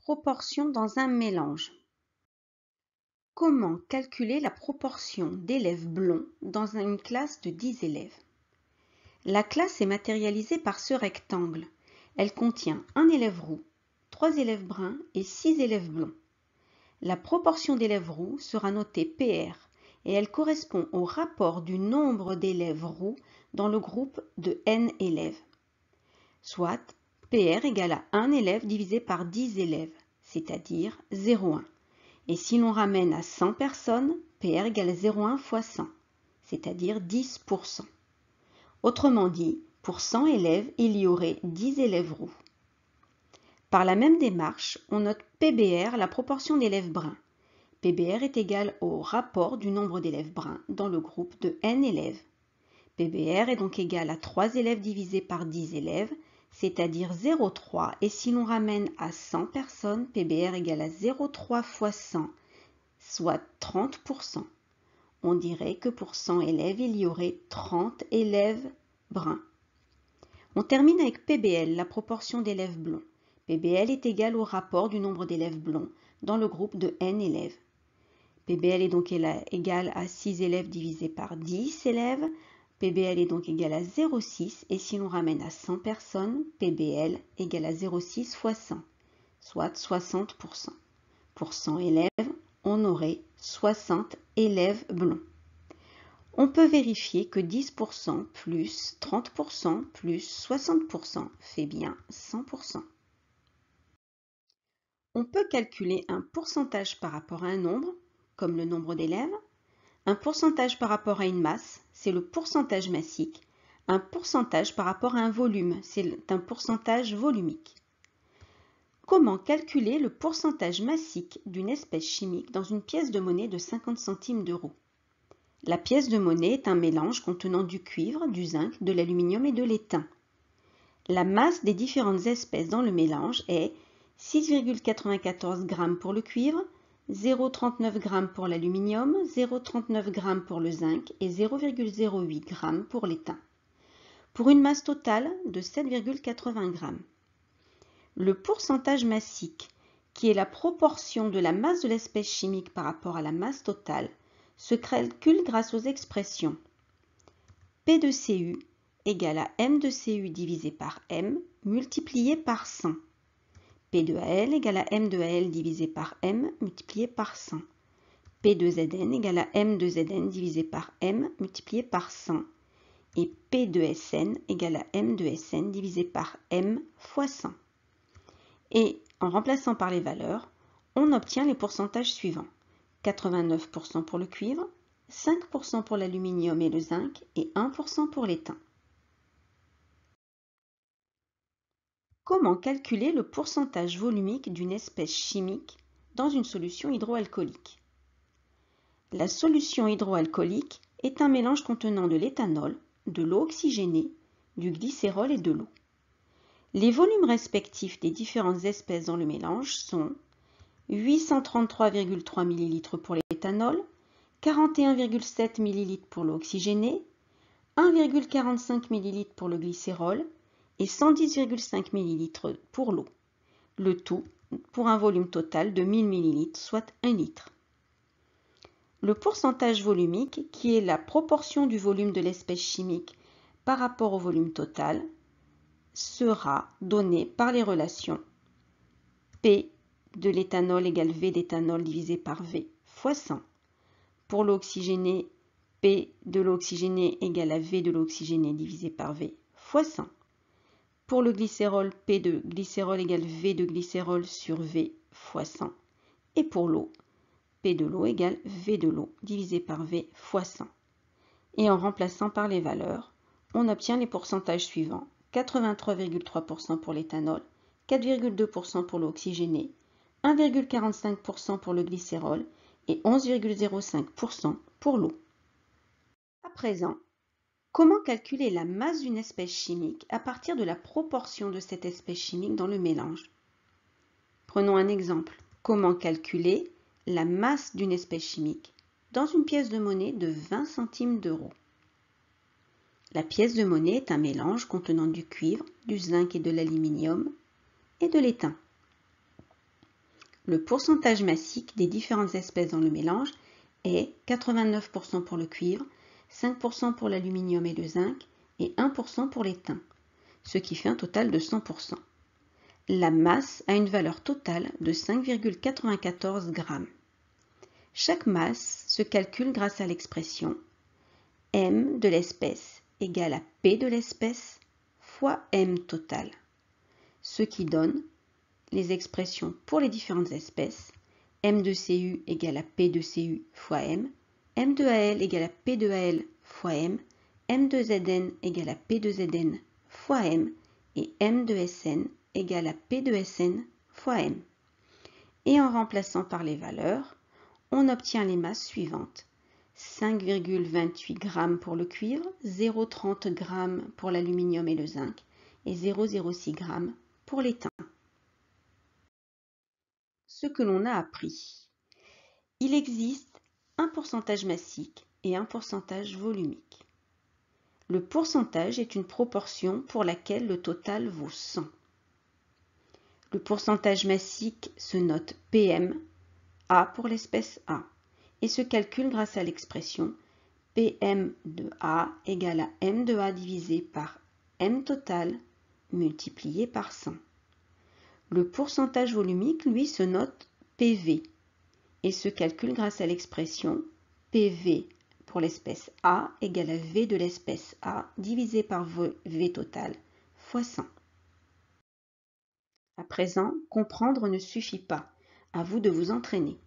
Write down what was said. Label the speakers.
Speaker 1: Proportion dans un mélange. Comment calculer la proportion d'élèves blonds dans une classe de 10 élèves? La classe est matérialisée par ce rectangle. Elle contient un élève roux, 3 élèves bruns et 6 élèves blonds. La proportion d'élèves roux sera notée PR et elle correspond au rapport du nombre d'élèves roux dans le groupe de n élèves. Soit PR égale à 1 élève divisé par 10 élèves, c'est-à-dire 0,1. Et si l'on ramène à 100 personnes, PR égale à 0,1 fois 100, c'est-à-dire 10%. Autrement dit, pour 100 élèves, il y aurait 10 élèves roux. Par la même démarche, on note PBR, la proportion d'élèves bruns. PBR est égal au rapport du nombre d'élèves bruns dans le groupe de n élèves. PBR est donc égal à 3 élèves divisé par 10 élèves, c'est-à-dire 0,3. Et si l'on ramène à 100 personnes, PBR égale à 0,3 fois 100, soit 30%. On dirait que pour 100 élèves, il y aurait 30 élèves bruns. On termine avec PBL, la proportion d'élèves blonds. PBL est égal au rapport du nombre d'élèves blonds dans le groupe de n élèves. PBL est donc égal à 6 élèves divisé par 10 élèves. PBL est donc égal à 0,6 et si l'on ramène à 100 personnes, PBL égale à 0,6 fois 100, soit 60%. Pour 100 élèves, on aurait 60 élèves blonds. On peut vérifier que 10% plus 30% plus 60% fait bien 100%. On peut calculer un pourcentage par rapport à un nombre, comme le nombre d'élèves. Un pourcentage par rapport à une masse, c'est le pourcentage massique. Un pourcentage par rapport à un volume, c'est un pourcentage volumique. Comment calculer le pourcentage massique d'une espèce chimique dans une pièce de monnaie de 50 centimes d'euros? La pièce de monnaie est un mélange contenant du cuivre, du zinc, de l'aluminium et de l'étain. La masse des différentes espèces dans le mélange est 6,94 g pour le cuivre, 0,39 g pour l'aluminium, 0,39 g pour le zinc et 0,08 g pour l'étain, pour une masse totale de 7,80 g. Le pourcentage massique, qui est la proportion de la masse de l'espèce chimique par rapport à la masse totale, se calcule grâce aux expressions P de Cu égale à M de Cu divisé par M multiplié par 100. P de Al égale à M de Al divisé par M multiplié par 100. P de Zn égale à M de Zn divisé par M multiplié par 100. Et P de Sn égale à M de Sn divisé par M fois 100. Et en remplaçant par les valeurs, on obtient les pourcentages suivants. 89% pour le cuivre, 5% pour l'aluminium et le zinc et 1% pour l'étain. Comment calculer le pourcentage volumique d'une espèce chimique dans une solution hydroalcoolique? La solution hydroalcoolique est un mélange contenant de l'éthanol, de l'eau oxygénée, du glycérol et de l'eau. Les volumes respectifs des différentes espèces dans le mélange sont 833,3 ml pour l'éthanol, 41,7 ml pour l'eau oxygénée, 1,45 ml pour le glycérol et 110,5 ml pour l'eau. Le tout pour un volume total de 1000 ml, soit 1 litre. Le pourcentage volumique, qui est la proportion du volume de l'espèce chimique par rapport au volume total, sera donné par les relations P de l'éthanol égale V d'éthanol divisé par V fois 100. Pour l'eau oxygénée, P de l'eau oxygénée égale à V de l'eau oxygénée divisé par V fois 100. Pour le glycérol, P de glycérol égale V de glycérol sur V fois 100. Et pour l'eau, P de l'eau égale V de l'eau divisé par V fois 100. Et en remplaçant par les valeurs, on obtient les pourcentages suivants. 83,3% pour l'éthanol, 4,2% pour l'eau oxygénée, 1,45% pour le glycérol et 11,05% pour l'eau. À présent, comment calculer la masse d'une espèce chimique à partir de la proportion de cette espèce chimique dans le mélange? Prenons un exemple. Comment calculer la masse d'une espèce chimique dans une pièce de monnaie de 20 centimes d'euros? La pièce de monnaie est un mélange contenant du cuivre, du zinc et de l'aluminium et de l'étain. Le pourcentage massique des différentes espèces dans le mélange est 89% pour le cuivre, 5% pour l'aluminium et le zinc et 1% pour l'étain, ce qui fait un total de 100%. La masse a une valeur totale de 5,94 g. Chaque masse se calcule grâce à l'expression M de l'espèce égale à P de l'espèce fois M total, ce qui donne les expressions pour les différentes espèces. M de Cu égale à P de Cu fois M, M de Al égale à P de Al fois M, M de Zn égale à P de Zn fois M et M de Sn égale à P de Sn fois M. Et en remplaçant par les valeurs, on obtient les masses suivantes. 5,28 g pour le cuivre, 0,30 g pour l'aluminium et le zinc et 0,06 g pour l'étain. Ce que l'on a appris. Il existe un pourcentage massique et un pourcentage volumique. Le pourcentage est une proportion pour laquelle le total vaut 100. Le pourcentage massique se note PM, A pour l'espèce A, et se calcule grâce à l'expression PM de A égale à M de A divisé par M total multiplié par 100. Le pourcentage volumique, lui, se note PV et se calcule grâce à l'expression PV pour l'espèce A égale à V de l'espèce A divisé par V total fois 100. À présent, comprendre ne suffit pas. À vous de vous entraîner.